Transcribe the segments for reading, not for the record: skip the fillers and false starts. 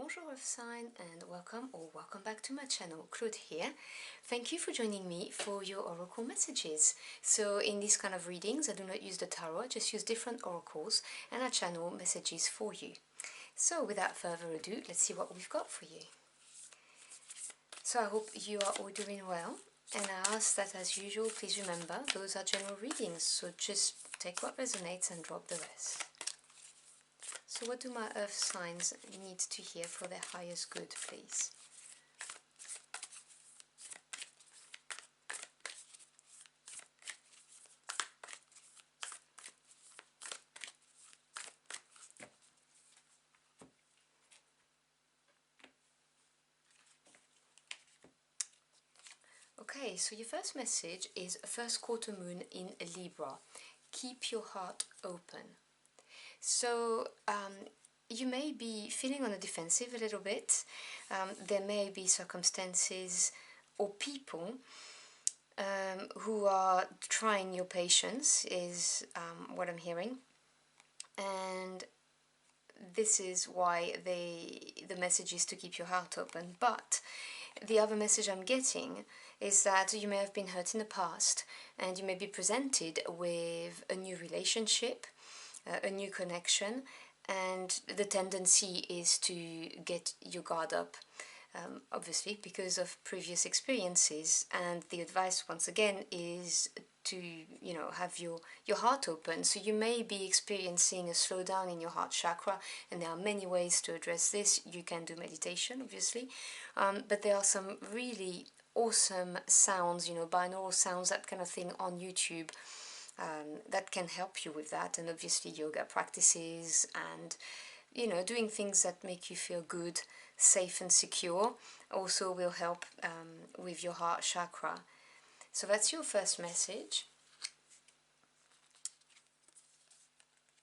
Bonjour Earth sign and welcome back to my channel. Claude here. Thank you for joining me for your oracle messages. So in these kind of readings I do not use the tarot, I just use different oracles and I channel messages for you. So without further ado, let's see what we've got for you. So I hope you are all doing well, and I ask that as usual, please remember those are general readings, so just take what resonates and drop the rest. So what do my earth signs need to hear for their highest good, please? Okay, so your first message is first quarter moon in Libra. Keep your heart open. So you may be feeling on the defensive a little bit. There may be circumstances or people who are trying your patience, is what I'm hearing. And this is why the message is to keep your heart open. But the other message I'm getting is that you may have been hurt in the past and you may be presented with a new relationship, a new connection, and the tendency is to get your guard up, obviously because of previous experiences. And the advice once again is to have your heart open. So you may be experiencing a slowdown in your heart chakra, and there are many ways to address this. You can do meditation, obviously, but there are some really awesome sounds, binaural sounds, that kind of thing on YouTube, that can help you with that. And obviously yoga practices and doing things that make you feel good, safe and secure also will help with your heart chakra. So that's your first message.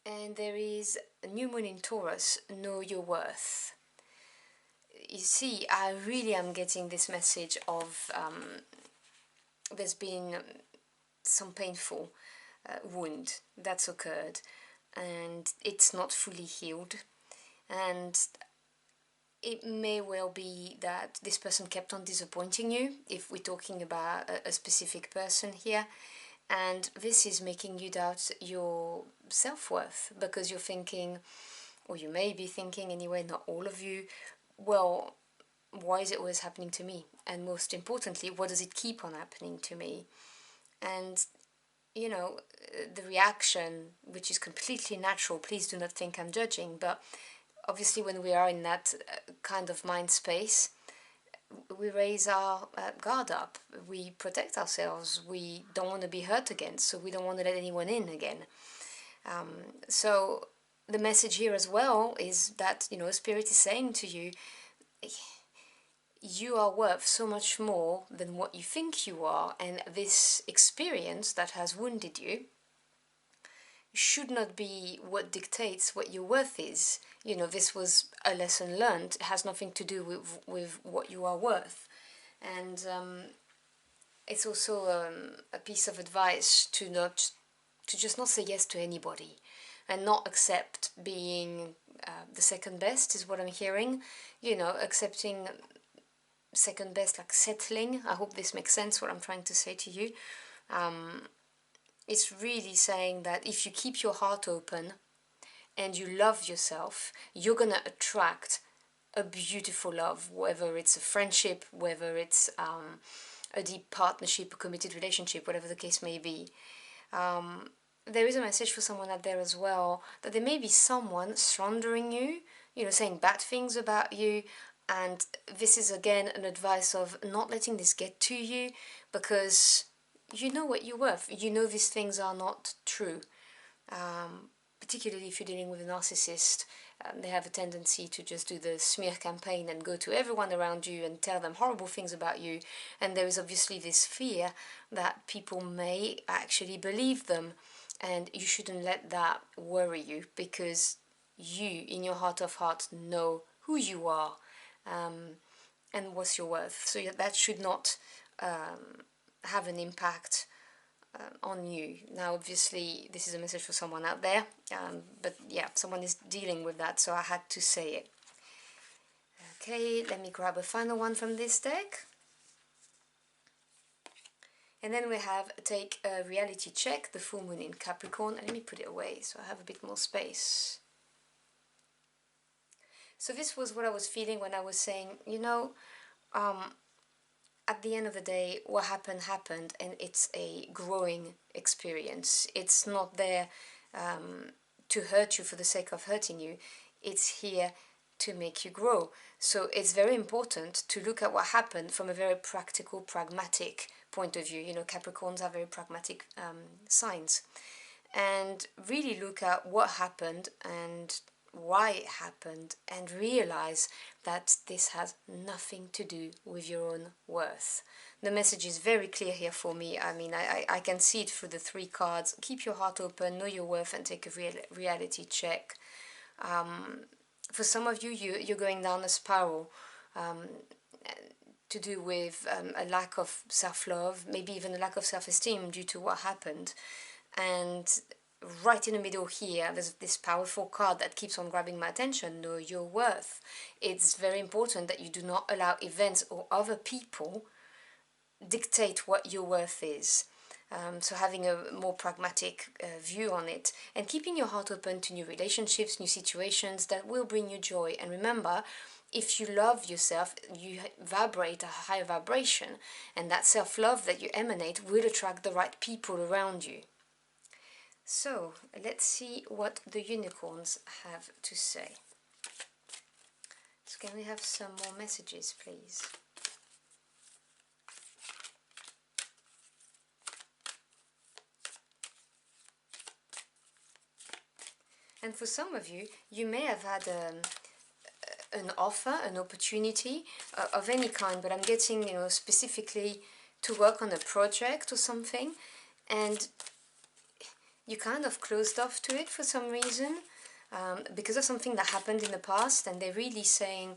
And there is a new moon in Taurus. Know your worth. You see, I really am getting this message of there's been some painful wound that's occurred and it's not fully healed, and it may well be that this person kept on disappointing you, if we're talking about a specific person here, and this is making you doubt your self-worth, because you're thinking, or you may be thinking anyway, not all of you, well, why is it always happening to me? And most importantly, what does it keep on happening to me? And the reaction, which is completely natural, please do not think I'm judging, but obviously when we are in that kind of mind space, we raise our guard up, we protect ourselves, we don't want to be hurt again, so we don't want to let anyone in again. So the message here as well is that, Spirit is saying to you, you are worth so much more than what you think you are, and this experience that has wounded you should not be what dictates what your worth is. This was a lesson learned. It has nothing to do with what you are worth. And it's also a piece of advice to just not say yes to anybody and not accept being the second best, is what I'm hearing. Accepting second best, like settling. I hope this makes sense, what I'm trying to say to you. It's really saying that if you keep your heart open and you love yourself, you're gonna attract a beautiful love, whether it's a friendship, whether it's a deep partnership, a committed relationship, whatever the case may be. There is a message for someone out there as well, that there may be someone slandering you, saying bad things about you, and this is again an advice of not letting this get to you, because you know what you're worth. These things are not true, particularly if you're dealing with a narcissist. They have a tendency to just do the smear campaign and go to everyone around you and tell them horrible things about you, and there is obviously this fear that people may actually believe them, and you shouldn't let that worry you, because you, in your heart of hearts, know who you are and what's your worth. So that should not have an impact on you. Now obviously this is a message for someone out there, but yeah, someone is dealing with that, so I had to say it. Okay, let me grab a final one from this deck. And then we have take a reality check, the full moon in Capricorn. And let me put it away so I have a bit more space. So this was what I was feeling when I was saying, you know, at the end of the day, what happened, happened, and it's a growing experience. It's not there to hurt you for the sake of hurting you. It's here to make you grow. So it's very important to look at what happened from a very practical, pragmatic point of view. You know, Capricorns are very pragmatic signs. And really look at what happened and why it happened, and realize that this has nothing to do with your own worth. The message is very clear here for me. I mean, I can see it through the 3 cards. Keep your heart open, know your worth, and take a reality check. For some of you, you're going down a spiral to do with a lack of self-love, maybe even a lack of self-esteem due to what happened. And right in the middle here, there's this powerful card that keeps on grabbing my attention: know your worth. It's very important that you do not allow events or other people dictate what your worth is. So having a more pragmatic view on it, and keeping your heart open to new relationships, new situations that will bring you joy. And remember, if you love yourself, you vibrate a higher vibration, and that self-love that you emanate will attract the right people around you. So let's see what the unicorns have to say. So can we have some more messages, please? And for some of you, you may have had an offer, an opportunity of any kind, but I'm getting, you know, specifically to work on a project or something, and you kind of closed off to it for some reason, because of something that happened in the past. And they're really saying,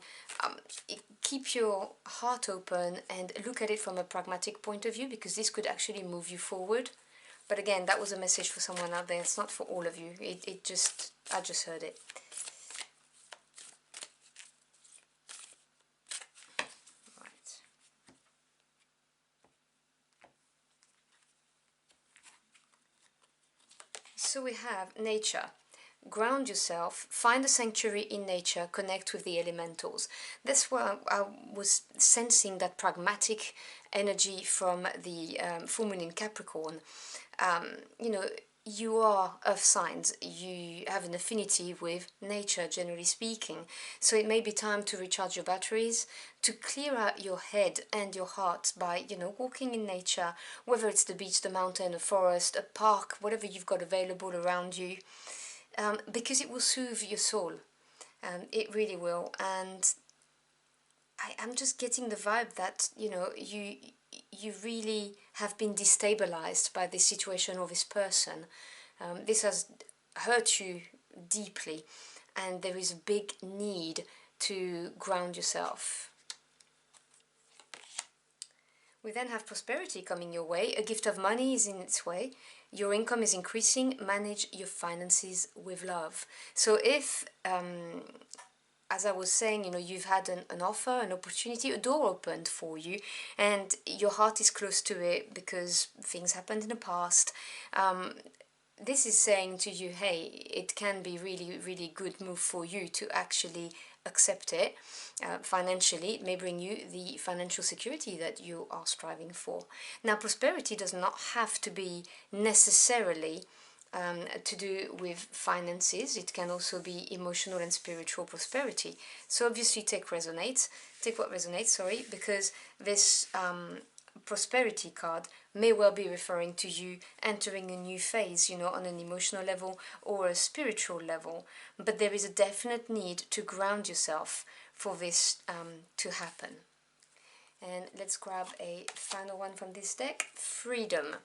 keep your heart open and look at it from a pragmatic point of view, because this could actually move you forward. But again, that was a message for someone out there. It's not for all of you. I just heard it. Right. So we have nature. Ground yourself, find a sanctuary in nature, connect with the elementals. That's where I was sensing that pragmatic energy from the full moon in Capricorn. You know, you are earth signs, you have an affinity with nature, generally speaking. So it may be time to recharge your batteries, to clear out your head and your heart by, you know, walking in nature, whether it's the beach, the mountain, a forest, a park, whatever you've got available around you. Because it will soothe your soul. It really will. And I'm just getting the vibe that, you know, you really have been destabilized by this situation or this person. This has hurt you deeply, and there is a big need to ground yourself. We then have prosperity coming your way. A gift of money is in its way. Your income is increasing. Manage your finances with love. So if, as I was saying, you know, you've had an offer, an opportunity, a door opened for you, and your heart is close to it because things happened in the past, this is saying to you, hey, it can be really, really good move for you to actually accept it. Financially, it may bring you the financial security that you are striving for. Now, prosperity does not have to be necessarily to do with finances. It can also be emotional and spiritual prosperity. So obviously take what resonates, sorry, because this prosperity card may well be referring to you entering a new phase, you know, on an emotional level or a spiritual level. But there is a definite need to ground yourself for this to happen. And let's grab a final one from this deck. Freedom.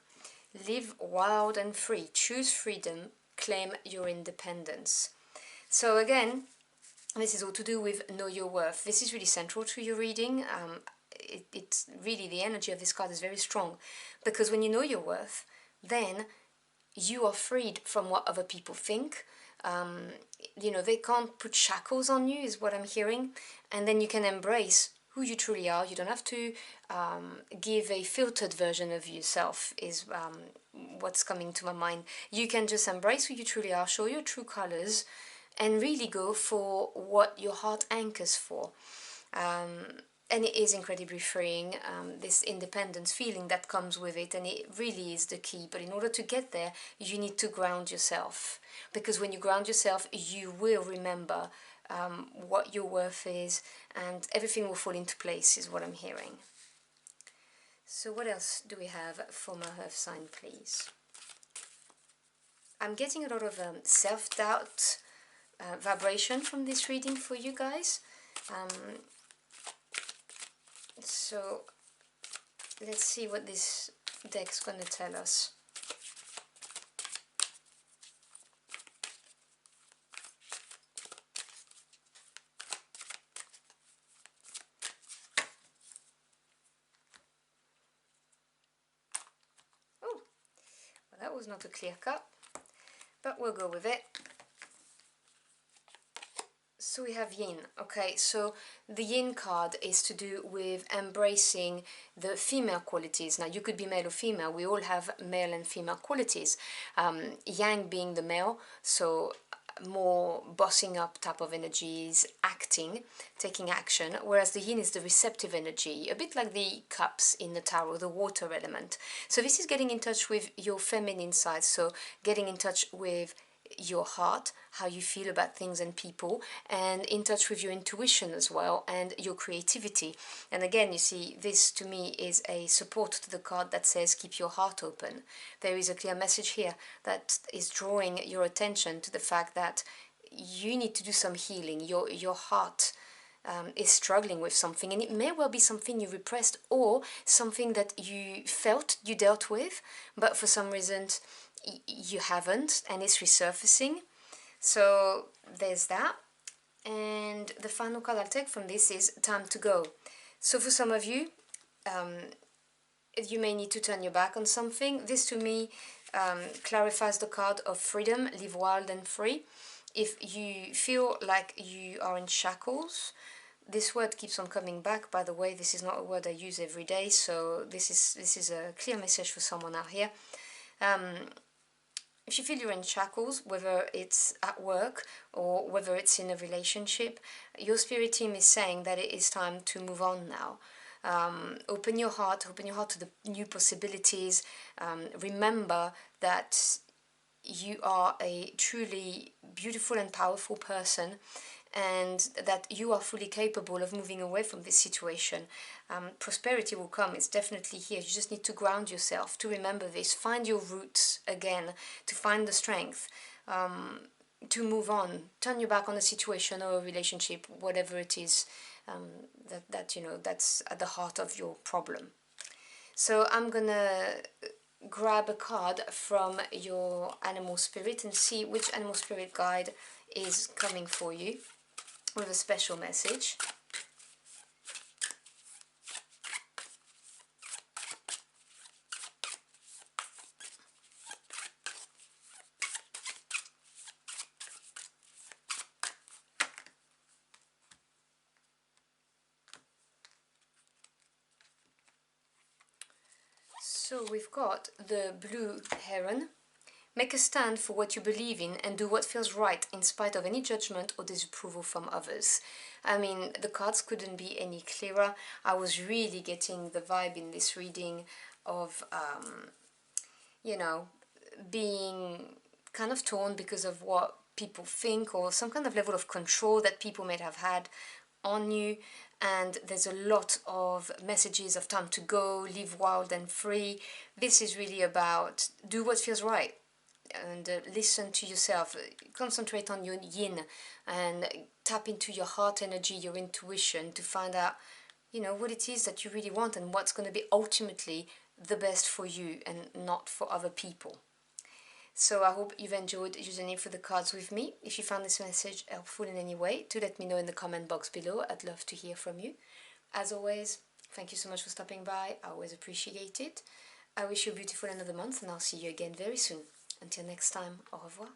Live wild and free. Choose freedom. Claim your independence. So again, this is all to do with know your worth. This is really central to your reading. It's really, the energy of this card is very strong, because when you know your worth, then you are freed from what other people think, You know, they can't put shackles on you, is what I'm hearing, and then you can embrace who you truly are. You don't have to give a filtered version of yourself, is what's coming to my mind. You can just embrace who you truly are, show your true colors, and really go for what your heart anchors for. And it is incredibly freeing, this independence feeling that comes with it, and it really is the key. But in order to get there, you need to ground yourself, because when you ground yourself, you will remember what your worth is, and everything will fall into place, is what I'm hearing. So what else do we have for my earth sign, please? I'm getting a lot of self-doubt vibration from this reading for you guys. So let's see what this deck's going to tell us. Oh, well, that was not a clear cut, but we'll go with it. So we have yin. Okay, so the yin card is to do with embracing the female qualities. Now, you could be male or female. We all have male and female qualities. Yang being the male, so more bossing up type of energies, acting, taking action, whereas the yin is the receptive energy, a bit like the cups in the tarot, the water element. So this is getting in touch with your feminine side, so getting in touch with your heart, how you feel about things and people, and in touch with your intuition as well, and your creativity. And again, you see, this to me is a support to the card that says keep your heart open. There is a clear message here that is drawing your attention to the fact that you need to do some healing. Your heart is struggling with something, and it may well be something you repressed, or something that you felt you dealt with, but for some reason you haven't, and it's resurfacing. So there's that. And the final card I'll take from this is time to go. So for some of you, you may need to turn your back on something. This to me clarifies the card of freedom, live wild and free. If you feel like you are in shackles, this word keeps on coming back. By the way, this is not a word I use every day, so this is a clear message for someone out here. If you feel you're in shackles, whether it's at work or whether it's in a relationship, your spirit team is saying that it is time to move on now. Open your heart to the new possibilities. Remember that you are a truly beautiful and powerful person, and that you are fully capable of moving away from this situation. Prosperity will come, it's definitely here. You just need to ground yourself, to remember this, find your roots again, to find the strength, to move on, turn your back on a situation or a relationship, whatever it is, that you know, that's at the heart of your problem. So I'm gonna grab a card from your animal spirit and see which animal spirit guide is coming for you with a special message. So we've got the blue heron. Make a stand for what you believe in and do what feels right in spite of any judgment or disapproval from others. I mean, the cards couldn't be any clearer. I was really getting the vibe in this reading of, you know, being kind of torn because of what people think, or some kind of level of control that people may have had on you. And there's a lot of messages of time to go, live wild and free. This is really about do what feels right, and listen to yourself, concentrate on your yin, and tap into your heart energy, your intuition, to find out, you know, what it is that you really want and what's going to be ultimately the best for you and not for other people. So I hope you've enjoyed using it for the cards with me. If you found this message helpful in any way, do let me know in the comment box below. I'd love to hear from you. As always, thank you so much for stopping by. I always appreciate it. I wish you a beautiful end of the month, and I'll see you again very soon. Until next time, au revoir.